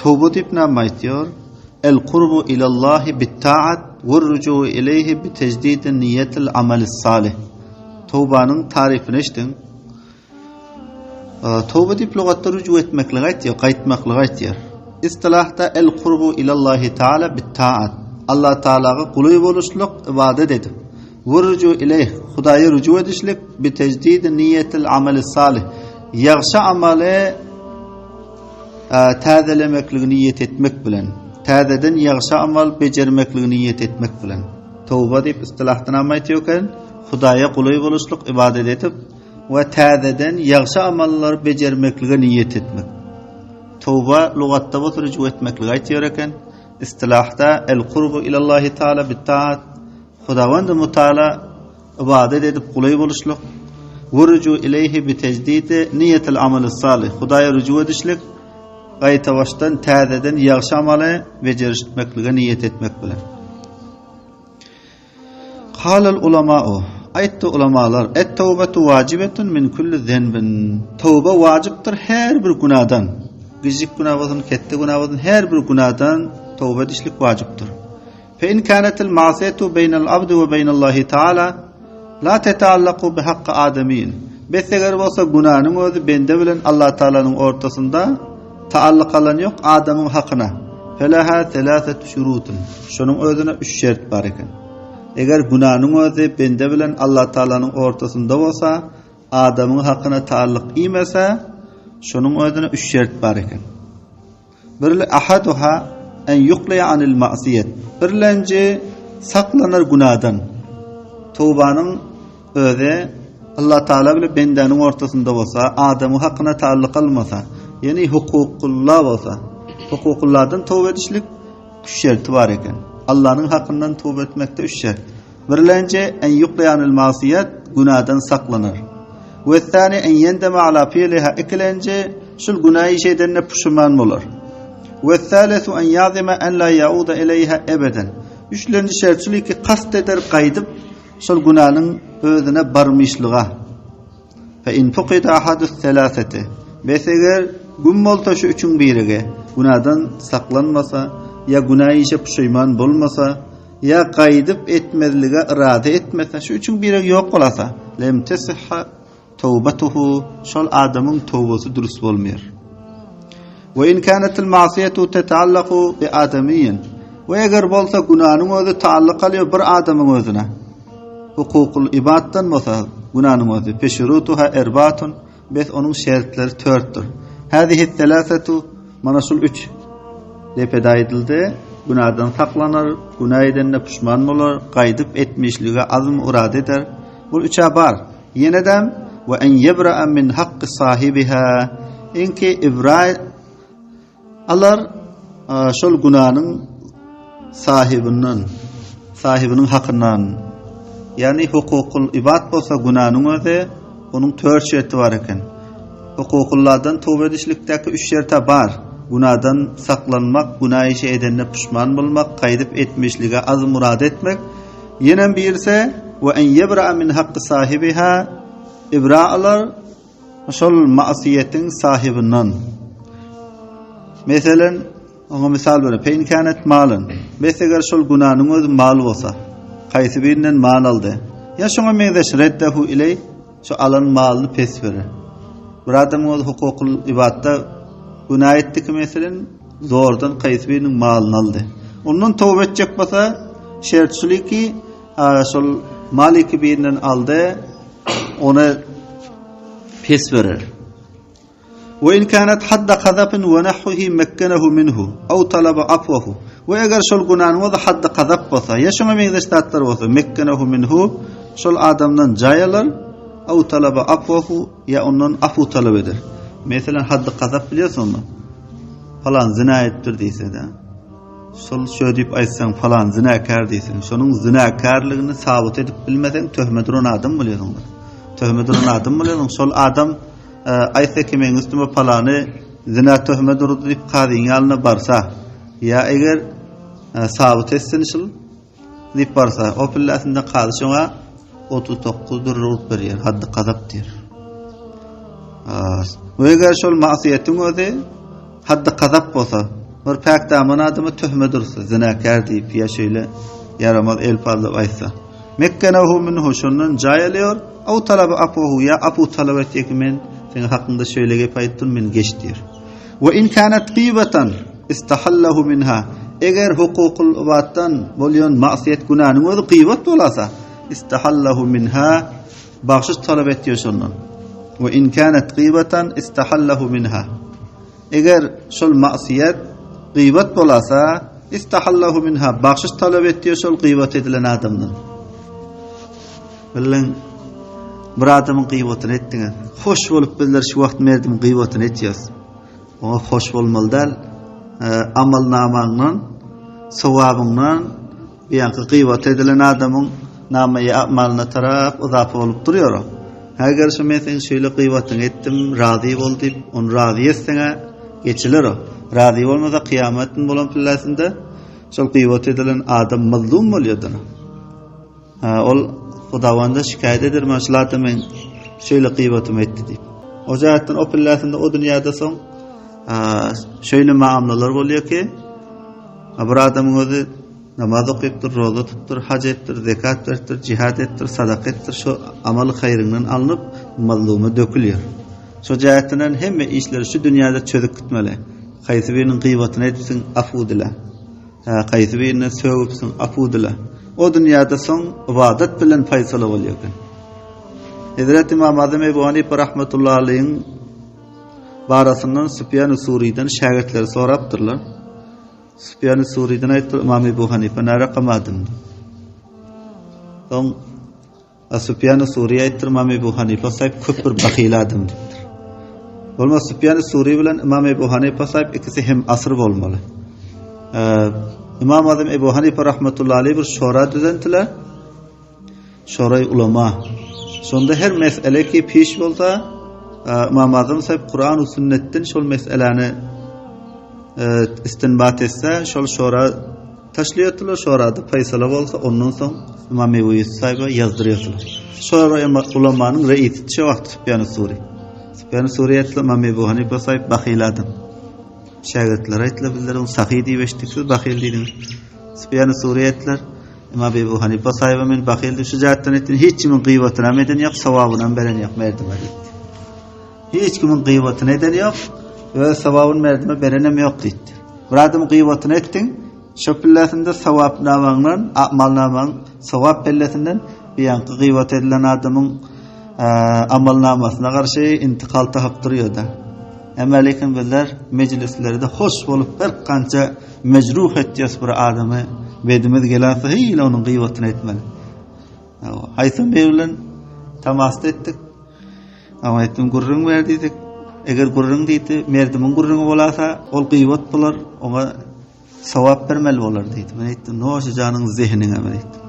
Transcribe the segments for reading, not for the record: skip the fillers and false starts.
Tövbe deyip ne diyor? El kurbu ilallahi bit taat ve rücu ileyhi bi tecdid niyetil amel salih. Tövbe'nin tarifini içtin. Tövbe deyip lügatta rücu etmekle aytıyor, qaytmakla aytıyor. İstilahta el kurbu ilallahi taala bit taat. Allah Teala'ga kuluy boluşluk ibadet edip ve rücu ileyh Hudaýa rücu edişlik bi tecdid niyetil amel salih. Yaxşı amale täzelemekli niyet etmek bilen, täzeden yaxşı amal bejermekli niyet etmek bilen. Tövbe deyip istilahdan aýtýarken, Hudaýa kuluy boluşluk ibadet edip we täzeden yaxşı amallar bejermekli niyet etmek. Tövbe lügatda bu rücu etmekli aýtýar eken, istilahda el qurbu ilallahi taala bit taat. Hudaýa mutaala ibadet edip kuluy boluşluk we rücu ileyhi bi tecdid niyetil amel salih. Hudaýa rücu edişlik gayta baştan täzeden yaxşı amaly bejerişmeklige niyet etmek bilen. Qalal ulama'u aytdy ulamalar et-tawbatu wajibetun min kulli zenbin. Tawba wajipdir her bir günahdan. Gijik günah bolsun, ketdi günah bolsun, her bir günahdan tawba edişlik wajipdir. Fe in kanatil ma'siyatu beynal abdi we beynallahi taala la tetallaqu bi haqqi adamiyyin. Beseger bolsa günahnyň özü bende bilen Allah Taala'nın ortasında taalluq alan yok adamın hakkına. Felaha thalathat şurutun. Şonun özüne 3 şert bar eken. Eger günahnyň özü bende bilen Allah Taala'nın ortasında bolsa, adamın hakkına taalluq iýmese, şonun özüne 3 şert bar eken. Birle ahaduha en yuqliya anil ma'siyet. Birlenci saklanar günahdan. Tövbanyň özü Allah Taala bilen bendenin ortasında bolsa, adamın hakkına taalluq almasa, yani hukukullah bolsa, hukukullardan tövbe edişlik 3 şerti bar eken. Allah'ın hakkından tövbe etmekde 3 şert. Birlence en yuqliyanil masiyet, günahdan saklanır. Ve thani en yendeme ala fiiliha, ikilence şul günahı şeyden pişman bolar. Ve thalithu en yazima en la yauda ileyha ebeden. Üçlenci şert şul ki kast eder qaydyp şul günahın özüne barmışlyga. Fe in fuqida ahadus thalathati. Beseger gün bolsa şu üçün birige günahdan saklanmasa, ya günahı işe pişman bolmasa, ya qaydyp etmezlige irade etmese, şu üçün birige yok bolasa, lem tesihha tawbatuhu, şol adamın tawbasy durust bolmaýar. Ve in kanatil ma'siyatu tetallaqu bi adamiyyin. Ve eger bolsa günahnyň özü taalluq alýar bir adamyň özüne. Hukukul ibaddan bolsa günahnyň özü peşrutuha erbatun, bes onun şertleri 4'tür. Hadihi thalathatu manasul 3 lepeda edildi. Günahdan saklanır, günah edene pişman bolar, qaydyp etmişlige azm irade eder. Bu 3'e bar. Yenedem ve en yebra'a min haqqi sahibiha. Inki ibra alar şol günahın sahibinin hakkından. Yani hukukul ibad bolsa günahnyň özü, onun 4 şerti bar eken. Hukukullardan tövbe edişlikteki 3 şerte bar. Günahdan saklanmak, günah işi edene pişman bolmak, qaydyp etmişlige az murad etmek. Yenen birse ve en yebra min haqqi sahibiha, ibra'alar şol ma'siyetin sahibinden. Meselen ona misal berip, peyn kanet malın. Beseger şol günahnyň öz mal bolsa, qaysy birinden mal aldy. Ya şoňa meňdeş reddehu iley, şu alan malyny pes berer. Bir adamın hukukul ibadda günah etdik meselen zordan qaysy biriniň malyny aldy. Ondan tövbe etjek bolsa şertçilik ki şol maliki birinden aldy, ona pes berer. Ve in kanat hadda qazafin ve nahwihi makkanahu minhu aw talaba afwahu. Ve eger şol günahny we hadda qazaf bolsa, ya şoňa meňdeş tatlar bolsa, makkanahu minhu, şol adamdan jayalar, aw talaba afwahu, ya ondan afu talep eder. Mesela haddi qazap bilýärsiňmi? Falan zina etdir diýse-de. Şol şöyle diýip aýtsaň falan zinakar diýsen, şonuň zinakarlygyny sabit edip bilmeden töhmeduran adam bolýarsyňlar. Töhmeduran adam bolýarsyň, şol adam aýtsa ki men üstüme falany zina töhmedur diýip qazyň ýalyna barsa, ya eger sabit etsen şol diýip barsa, o pillasynda qazy şoňa 39 durrup berýär, haddi qazap diýer. Ve eger şol ma'siyetin özü haddi qazap bolsa, Bir pek daman adamı töhme dursa, zinakar deyip ya şöyle yaramaz el fazla aysa. Mekkenahu minhu şondan jayalıyor. Aw talaba apuhu ya apu talab etdik men senin hakkında şöyle gep aytdın men geç diyor. Ve in kanat qibatan istahallahu minha. Eger hukukul ubattan bolyon masiyet günahının özü qiybat bolasa istahallahu minha bağışış talep etdiyor şondan. Ve in kanat qibatan istahallahu minha. Eger şol masiyet qiybat bolasa istahallahu minha bağışış talep etdiyor şol qiybat edilen adamdan. Bilen bir adamın qiybatını etdiňiz. Hoş bolup bizler şu wagt merdim qiybatını etýäs. O hoş bolmaly däl. Amal namanyň sawabynyň ýa-da qiybat edilen adamyň namaýy amalyna tarap uzap bolup durýar. Eger şu men sen şeýle qiybatyny etdim, razy bol diýip, onu razy etseňe geçilir o. Razy bolmasa kıyametin bolan pillasynda şol qiybat edilen adam mazlum bolýardyr. Ol Xudawanda şikayet eder, maşallah men şöyle qiybatym etdi diýip. O zatdan o pillasynda o dünýäde soň şöyle muamelalar bolýar ki, bir adamyň özü namaz okypdyr, roza tutupdyr, hac etdir, zekat berdir, jihad etdir, sadaka etdir, şu amaly haýrynyň alınıp mazlumy dökülýär. Şu jahatdan hemme işleri şu dünýäde çözüp gitmeli. Haýsy biriniň qiybatyny etsin, afu dile. Haýsy birini söwüpsin, afu dile. O dünýäde soň ibadat bilen faýsala bolýar. Hazrat İmam Azam Ebu Hanife rahmetullahi aleyhiň barasyndan Süfyan-ı Suri'den şagirdleri sorapdyrlar. Süfyan-ı Suri'den aýtdy, İmam Ebu Hanife näre qamadym. Soň Süfyan-ı Suri aýtdy, İmam Ebu Hanife saýp köp bir bahyl adam diýipdir. Bolma Süfyan-ı Suri bilen İmam Ebu Hanife saýp ikisi hem asr bolmaly. İmam Azam Ebu Hanife rahmetullahi aleyh bir şora düzendiler. Şora-i ulama. Sonda her mesele ki piş bolsa İmam Azam saýp Kur'an we sünnetden şol meseleni istinbat etse şol şora taşlyatdylar, şorada faýsala bolsa ondan soň İmam Ebu Saýba ýazdyrýardylar. Şora ulamanyň reisi şu wagt Süfyan-ı Suri. Süfyan-ı Suri aýtdy, İmam Ebu Hanife saýp bahyl adam. Şagirdler aýtdylar, bizler onu sahy diýip eşitdik, bahyl diýdiň. Süfyan-ı Suri aýtdylar, İmam Ebu Hanife saýba men bahyl diýip şu jatdan etdim, hiç kimin gıybatyna eden ýok, sawabyny beren ýok, merdime diýdi. Hiç kimin gıybatyna eden ýok we sawabyny merdime berenem ýok diýdi. Bir adam gıybatyny etdiň, şu pillasynda sawap namaňdan, amal namaň, sawap pillasinden biýanky gıybat edilen adamyň amal namasyna garşy intikal tahyp durýar da. Emma lekin bizler meclislerde hoş bolup bir kança mecruh etýäs bir adamy bedimiz gelýärse hiýle onuň gıybatyny etmeli. Haýsym bilen tamas etdik. Ama etdim gurrun berdidik. Eger gurrun diýdi, merdimiň gurruny bolasa, ol gıybat bolar, ona sawap bermeli bolar diýdi. Men etdim, "Noşy janyň zehniňe" men etdim.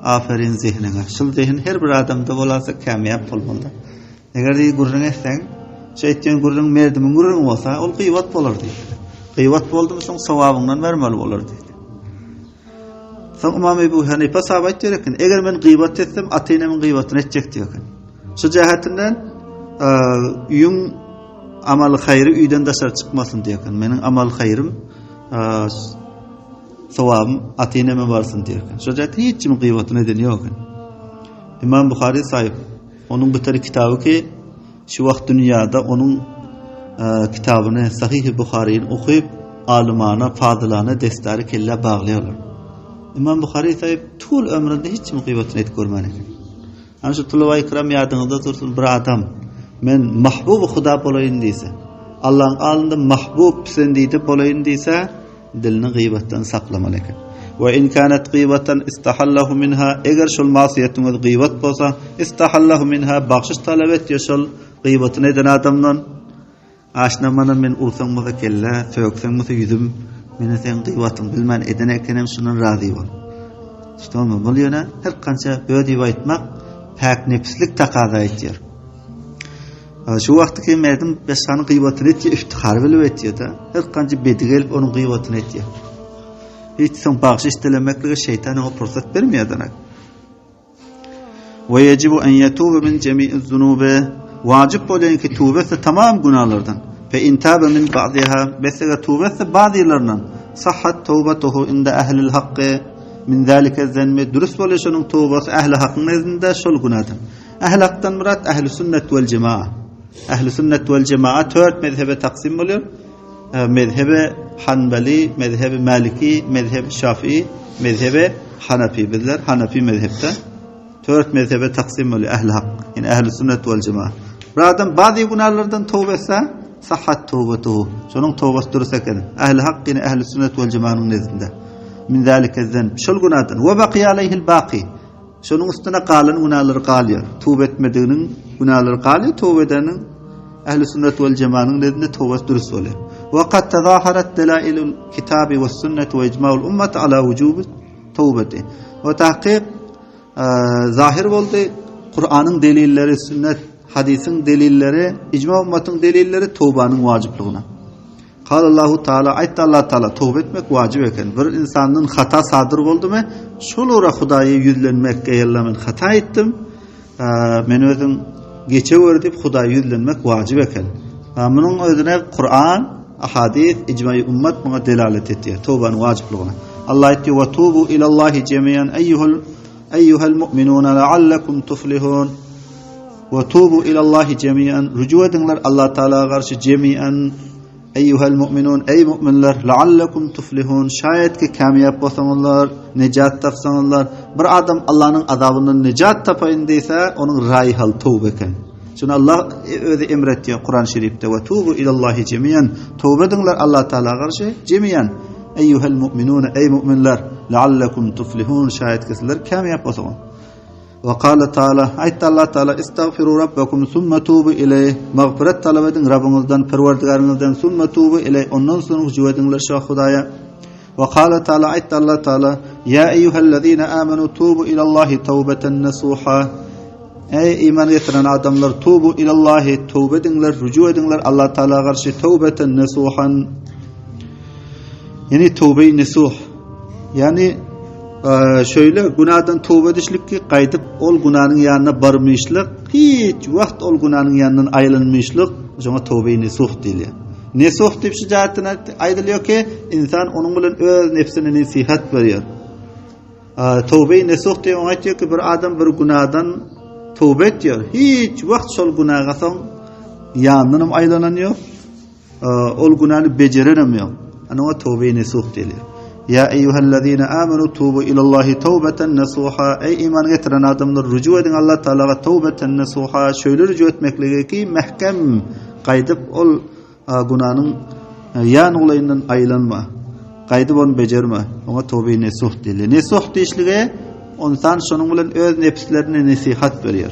Aferin zehniňe. Şol zehn her bir adamda bolasa kamyap bolmaly. Eger diýdi gurrun etseň, şeýtden gurrun merdimiň gurruny bolsa, ol gıybat bolar diýdi. Gıybat boldymy soň sawabyňdan bermeli bolar diýdi. Soň İmam Ebu Hanife sahabat diýerkin, eger men gıybat etsem, atynamyň gıybatyny etjek diýerkin. Şu jahatyndan üýüň amal haýry üýden daşar çykmasyn diýerkin. Meniň amal haýrym sawabym atynama barsyn diýerkin. Şu jahat hiç kim gıybatyny eden ýok. İmam Buhari saýyp, onuň bir kitaby ki şu wagt dünýäde onuň kitabyny Sahih-i Buhari'ni okuyup alymana, fadylana destary kelle baglaýarlar. İmam Buhari saýyp, tül ömründe hiç kim gıybatyny et görmedi. Ana şu tulaway kiram ýadyňyzda dursun, bir adam men mahbub Huda bolaýyn diýse, Allah'ın alynda mahbub pisendiydi bolaýyn diýse, dilini gıybatdan saklamaly ekan. Ve in kanat gıybatan istahallahu minha, eger şol masiýetiňiz gıybat bolsa, istahallahu minha bagşyş talap etýär şol gıybatyny eden adamdan. Aşna mana men ursaňmyza kelle, söýekseňmiz ýüzüm, meni sen gıybatyň bilmän eden ekenem şundan razy bol. Şumy bolýana her kança bödi aýtmak pak nefslik takaza etýär. Şu wagtky merdim beşany gıybatyny etýär, iftihar bilip etýär da. Her kança bedi gelip onuň gıybatyny etýär. Hiç soň bagşyş dilemeklige şeytan o pursat bermeýär. Ve yecibu en yetuba min jemi'iz zunubi, wajib bolan ki tövbe etse tamam günahlardan. Fe intaba min ba'diha besega tawbetse bazılarının sahhat tawbatuhu inda ehlil haqqi min zalika zenmi dürüst boluşunun tawbası ehli haqqın nezdinde şol gunadan. Ehli haqqdan murat ehli sünnet vel cemaa. Ehli sünnet vel cemaa 4 mezhebe taksim oluyor. Mezhebe Hanbali, mezhebe Maliki, mezhebe Şafii, mezhebe Hanafi bizler Hanafi mezhepte 4 mezhebe taksim oluyor ehli hak. Yani ehli sünnet vel cemaa. Bir adam bazı günahlardan tövbe etse sahhat tövbetuhu. Şunun tövbesi dürüst eken. Ehli hak yine ehli sünnet vel cemaanın nezdinde. Min zalika zen. Şol günahdan ve baqiya aleyhil baqi. Şunun üstüne kalan günahları kalıyor. Tövbe etmediğinin günahları kalıyor. Tövbe edenin ehli sünnet vel cemaanın nezdinde tövbesi dürüst oluyor. Ve kad tezaharat delailul kitabi ve sünnet ve icma'ul ummet ala vücubi tövbeti. Ve tahkik zahir oldu. Kur'an'ın delilleri, sünnet, hadisin delilleri, icma ümmetin delilleri tövbenin vacipliğine. Allahu Teala ayet Allah Teala tövbe etmek vacip eken. Bir insanın hata sadır oldu mu? Şolura Hudayı yüzlenmek eylemen hata ettim. Men özüm geçe verdim Hudayı yüzlenmek vacip eken. Bunun özüne Kur'an, hadis, icma-i ümmet buna delalet etti. Tövbenin vacipliğine. Allah etti ve tubu ilallahi cemiyan eyyuhel mu'minuna la'allakum tuflihun. Ve tubu ilallahi cemiyan rücu edinler Allah Teala'ya karşı cemiyan eyyuhel mu'minun ey mu'minler la'allakum tuflihun şayet ki kamyap bolsaňyzlar necat tapsaňyzlar bir adam Allah'ın azabından necat tapayın deyse onun rayhal tövbe eken. Şunu Allah özü emretti Kur'an-ı Şerif'te ve tubu ilallahi cemiyan tövbe edinler Allah Teala'ya karşı cemiyan eyyuhel mu'minun ey mu'minler la'allakum tuflihun şayet ki sizler kamyap bolsaňyzlar. Ve kâle Teala ayet Allah Teala istagfiru rabbakum summa tubu ileyh mağfiret talep edin Rabbinizden perverdigarınızdan summa tubu ileyh ondan sonra rücu edinler şu Hudaya. Ve kâle Teala ayet Allah Teala ya eyyuhellezine amenu tubu ilallahi tawbeten nasuha. Ey iman getiren adamlar tubu ilallahi tövbe edinler rücu edinler Allah Teala'ya karşı tawbeten nasuhan. Yani tövbe-i nasuh. Yani şöyle günahdan tövbe edişlik ki qaydıp ol günahın yanına barmışlık hiç vakt ol günahın yanından ayrılmışlık şuna tövbe-i nesuh diyor. Nesuh dip şicaatine aydılıyor ki insan onun bilen öz nefsine nasihat veriyor. Tövbe-i nesuh diyor aytıyor ki bir adam bir günahdan tövbe ediyor. Hiç vakt şol günaha son yanından ayrılanıyor. Ol günahı beceremiyor. Ana o tövbe-i nesuh diyor. Ya eyyühellezine amenu tubu ilallahi tawbeten nasuha. Ey iman getiren adamlar rücu edin Allah Teala'ya tawbeten nasuha. Şöyle rücu etmekle ki mehkem qaydıp ol günahın yan olayından aylanma. Qaydıp onu becerme. Ona tawbe-i nesuh diyor. Nesuh dişlige insan şunun bilen öz nefslerine nasihat veriyor.